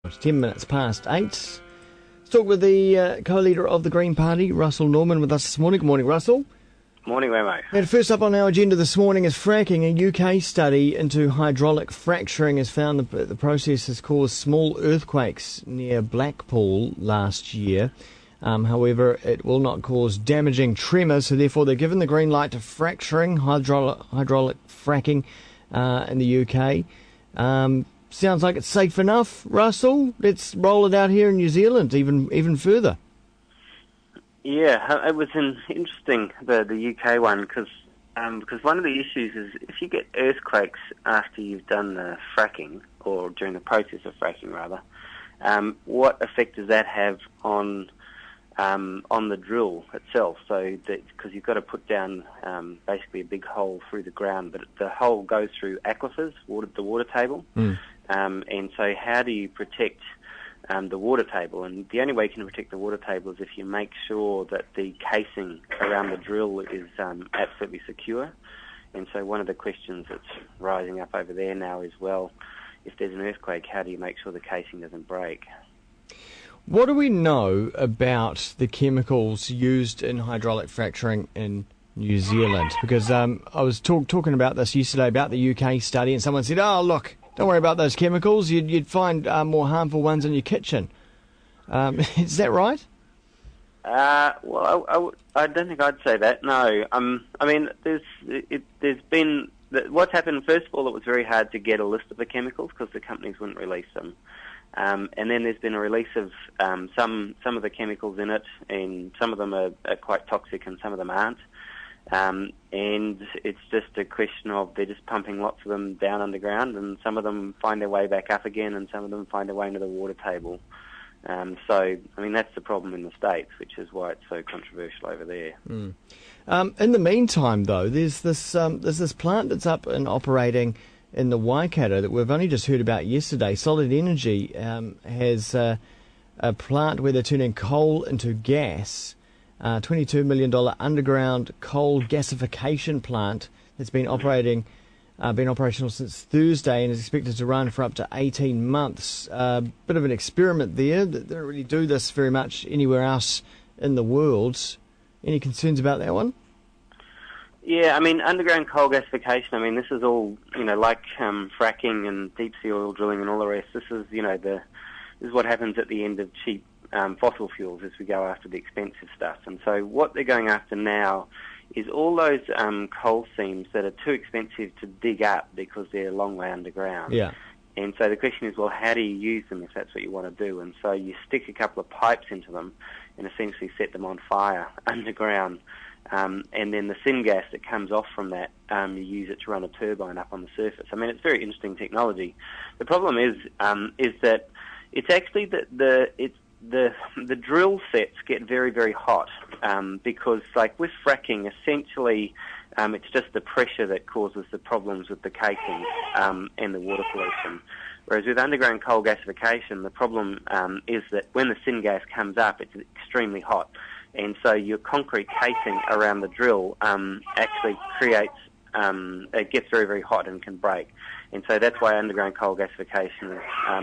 It's 10 minutes past 8. Let's talk with the co-leader of the Green Party, Russel Norman, with us this morning. Good morning, Russell. Morning, Ramo. And first up on our agenda this morning is fracking. A UK study into hydraulic fracturing has found that the process has caused small earthquakes near Blackpool last year. However, it will not cause damaging tremors, so therefore they're given the green light to fracturing, hydraulic fracking in the UK. Sounds like it's safe enough, Russell. Let's roll it out here in New Zealand even further. Yeah, it was interesting, the UK one, because one of the issues is if you get earthquakes after you've done the fracking, or during the process of fracking rather, what effect does that have on the drill itself? So because you've got to put down basically a big hole through the ground, but the hole goes through aquifers, the water table. And so how do you protect the water table? And the only way you can protect the water table is if you make sure that the casing around the drill is absolutely secure. And so one of the questions that's rising up over there now is, well, if there's an earthquake, how do you make sure the casing doesn't break? What do we know about the chemicals used in hydraulic fracturing in New Zealand? Because I was talking about this yesterday, about the UK study, and someone said, oh, look, don't worry about those chemicals. You'd find more harmful ones in your kitchen. Is that right? Well, I don't think I'd say that. No. I mean, there's been what's happened. First of all, it was very hard to get a list of the chemicals because the companies wouldn't release them. And then there's been a release of some of the chemicals in it, and some of them are quite toxic, and some of them aren't. And it's just a question of they're just pumping lots of them down underground, and some of them find their way back up again, and some of them find their way into the water table. So, I mean, that's the problem in the States, which is why it's so controversial over there. In the meantime, though, there's this plant that's up and operating in the Waikato that we've only just heard about yesterday. Solid Energy has a plant where they're turning coal into gas. $22 million underground coal gasification plant that's been operational since Thursday and is expected to run for up to 18 months. Bit of an experiment there. They don't really do this very much anywhere else in the world. Any concerns about that one? Yeah, I mean, underground coal gasification, I mean, this is all, like fracking and deep sea oil drilling and all the rest. This is, this is what happens at the end of cheap fossil fuels as we go after the expensive stuff. And so what they're going after now is all those coal seams that are too expensive to dig up because they're a long way underground. Yeah. And so the question is, well, how do you use them if that's what you want to do? And so you stick a couple of pipes into them and essentially set them on fire underground. And then the syngas that comes off from that, you use it to run a turbine up on the surface. I mean, it's very interesting technology. The problem is that it's actually the drill sets get very, very hot because, like with fracking, essentially it's just the pressure that causes the problems with the casing and the water pollution. Whereas with underground coal gasification, the problem is that when the syngas comes up, it's extremely hot. And so your concrete casing around the drill actually creates, it gets very, very hot and can break. And so that's why underground coal gasification,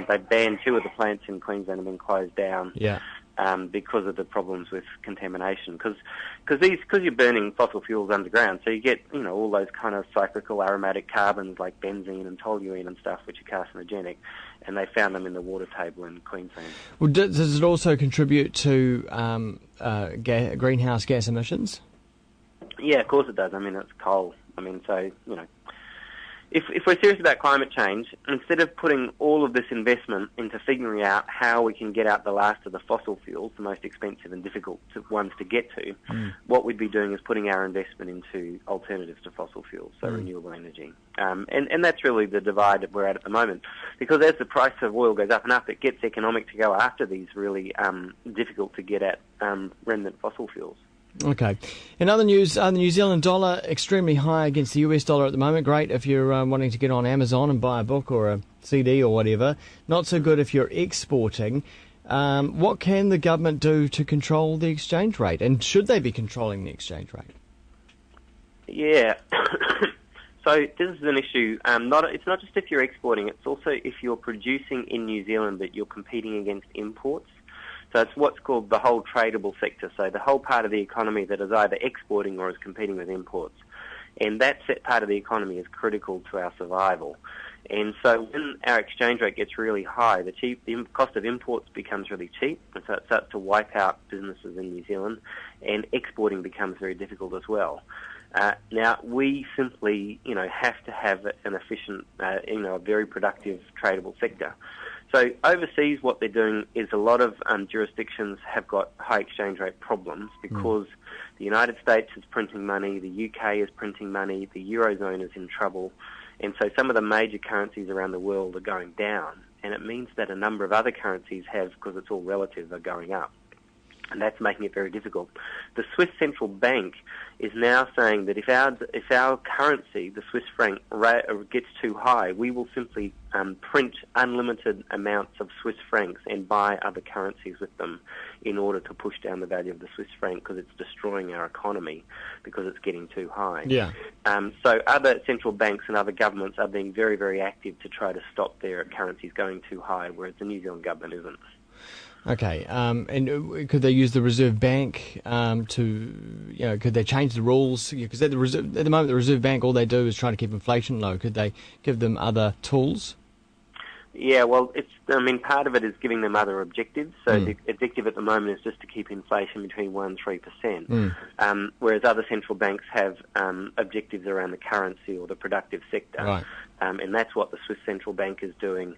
they banned 2 of the plants in Queensland and been closed down because of the problems with contamination. Because you're burning fossil fuels underground, so you get all those kind of cyclical aromatic carbons like benzene and toluene and stuff, which are carcinogenic, and they found them in the water table in Queensland. Well, does it also contribute to greenhouse gas emissions? Yeah, of course it does. I mean, it's coal. I mean, so, if we're serious about climate change, instead of putting all of this investment into figuring out how we can get out the last of the fossil fuels, the most expensive and difficult ones to get to, what we'd be doing is putting our investment into alternatives to fossil fuels, so renewable energy. And that's really the divide that we're at the moment. Because as the price of oil goes up and up, it gets economic to go after these really difficult to get at remnant fossil fuels. Okay. In other news, the New Zealand dollar extremely high against the US dollar at the moment. Great if you're wanting to get on Amazon and buy a book or a CD or whatever. Not so good if you're exporting. What can the government do to control the exchange rate? And should they be controlling the exchange rate? Yeah. So this is an issue. It's not just if you're exporting; it's also if you're producing in New Zealand but you're competing against imports. So it's what's called the whole tradable sector. So the whole part of the economy that is either exporting or is competing with imports, and that part of the economy is critical to our survival. And so when our exchange rate gets really high, the cost of imports becomes really cheap, and so it starts to wipe out businesses in New Zealand, and exporting becomes very difficult as well. Now, we simply, have to have an efficient, a very productive tradable sector. So overseas, what they're doing is a lot of jurisdictions have got high exchange rate problems because the United States is printing money, the UK is printing money, the Eurozone is in trouble, and so some of the major currencies around the world are going down, and it means that a number of other currencies because it's all relative, are going up. And that's making it very difficult. The Swiss central bank is now saying that if our currency, the Swiss franc, gets too high, we will simply print unlimited amounts of Swiss francs and buy other currencies with them in order to push down the value of the Swiss franc because it's destroying our economy because it's getting too high. Yeah. So other central banks and other governments are being very, very active to try to stop their currencies going too high, whereas the New Zealand government isn't. Okay, and could they use the Reserve Bank could they change the rules? Because at the moment, the Reserve Bank, all they do is try to keep inflation low. Could they give them other tools? Yeah, well, part of it is giving them other objectives. So the objective at the moment is just to keep inflation between 1% and 3%, whereas other central banks have objectives around the currency or the productive sector. Right. And that's what the Swiss central bank is doing.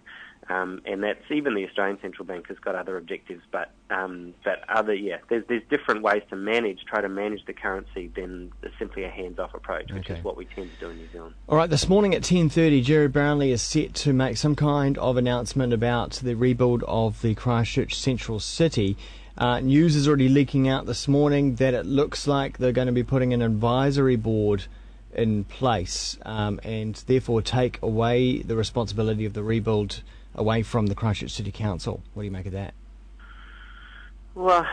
And that's even the Australian central bank has got other objectives, but there's different ways to try to manage the currency than simply a hands-off approach, which is what we tend to do in New Zealand. All right, this morning at 10:30, Jerry Brownlee is set to make some kind of announcement about the rebuild of the Christchurch Central City. News is already leaking out this morning that it looks like they're going to be putting an advisory board in place and therefore take away the responsibility of the rebuild away from the Christchurch City Council. What do you make of that? Well,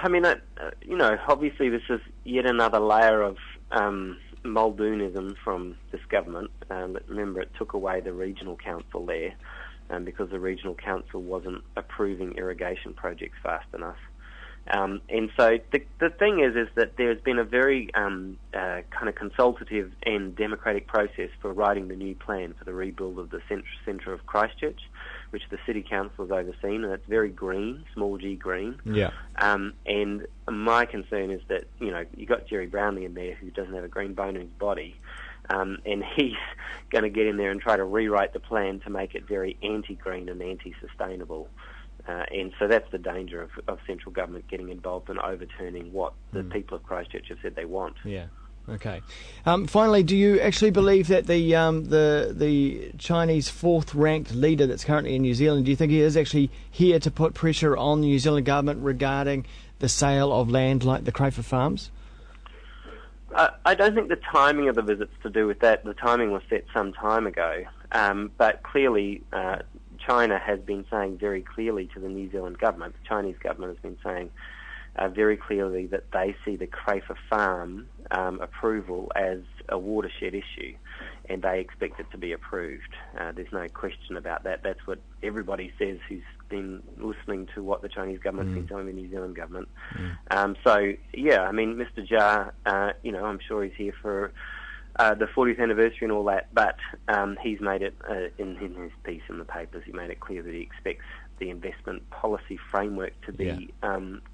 obviously this is yet another layer of Muldoonism from this government. Remember, it took away the regional council there because the regional council wasn't approving irrigation projects fast enough. And so the thing is that there's been a very kind of consultative and democratic process for writing the new plan for the rebuild of the centre of Christchurch, which the City Council has overseen, and it's very green, small g green. Yeah. And my concern is that, you got Jerry Brownlee in there who doesn't have a green bone in his body, and he's going to get in there and try to rewrite the plan to make it very anti-green and anti-sustainable. And so that's the danger of central government getting involved in overturning what the people of Christchurch have said they want. Yeah. Okay. Finally, do you actually believe that the Chinese fourth-ranked leader that's currently in New Zealand, do you think he is actually here to put pressure on the New Zealand government regarding the sale of land like the Crayford Farms? I don't think the timing of the visit's to do with that. The timing was set some time ago. But clearly, China has been saying very clearly to the New Zealand government, the Chinese government has been saying very clearly that they see the Crayford Farm approval as a watershed issue, and they expect it to be approved. There's no question about that. That's what everybody says who's been listening to what the Chinese government's been telling the New Zealand government. Mr. Jia, I'm sure he's here for the 40th anniversary and all that, but he's made it, in his piece in the papers, he made it clear that he expects the investment policy framework to be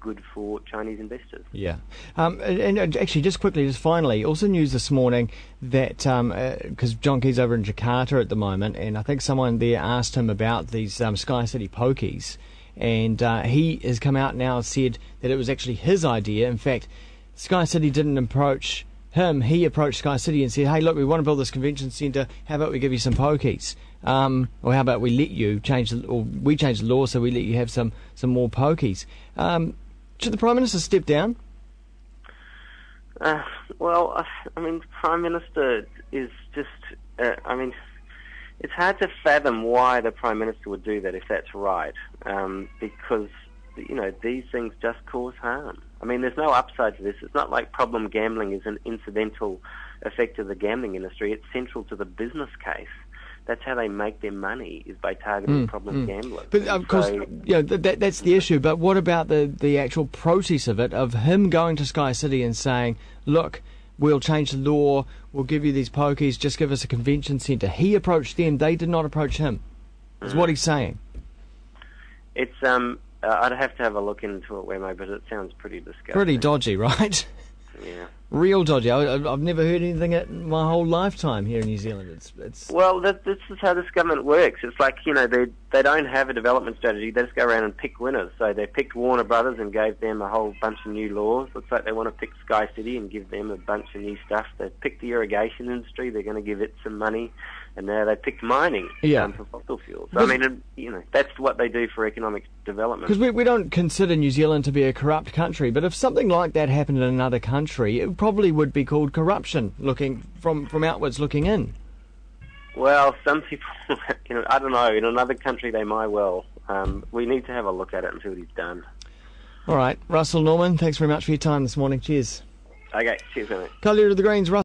good for Chinese investors. Yeah. And actually, just finally, also news this morning that, because John Key's over in Jakarta at the moment, and I think someone there asked him about these Sky City Pokies, and he has come out now and said that it was actually his idea. In fact, Sky City didn't approach him. He approached Sky City and said, hey, look, we want to build this convention centre. How about we give you some pokies? Or how about we let you change we change the law so we let you have some more pokies? Should the Prime Minister step down? The Prime Minister is just, it's hard to fathom why the Prime Minister would do that if that's right, because, these things just cause harm. There's no upside to this. It's not like problem gambling is an incidental affected the gambling industry. It's central to the business case. That's how they make their money, is by targeting problem gamblers. But of course, that's the issue. But what about the actual process of it, of him going to Sky City and saying, look, we'll change the law, we'll give you these pokies, just give us a convention centre. He approached them, they did not approach him, is what he's saying. It's, I'd have to have a look into it, Wemo, but it sounds pretty disgusting. Pretty dodgy, right? Yeah. Real dodgy. I've never heard anything in my whole lifetime here in New Zealand. It's Well, this is how this government works. It's like, they don't have a development strategy. They just go around and pick winners. So they picked Warner Brothers and gave them a whole bunch of new laws. Looks like they want to pick Sky City and give them a bunch of new stuff. They picked the irrigation industry. They're going to give it some money. And now they picked mining for fossil fuels. So, that's what they do for economic development. Because we don't consider New Zealand to be a corrupt country, but if something like that happened in another country, it probably would be called corruption, looking from outwards looking in. Well, some people, I don't know, in another country they might well. We need to have a look at it and see what he's done. All right, Russell Norman, thanks very much for your time this morning. Cheers. Okay, cheers, mate. Co-leader of the Greens, Russell.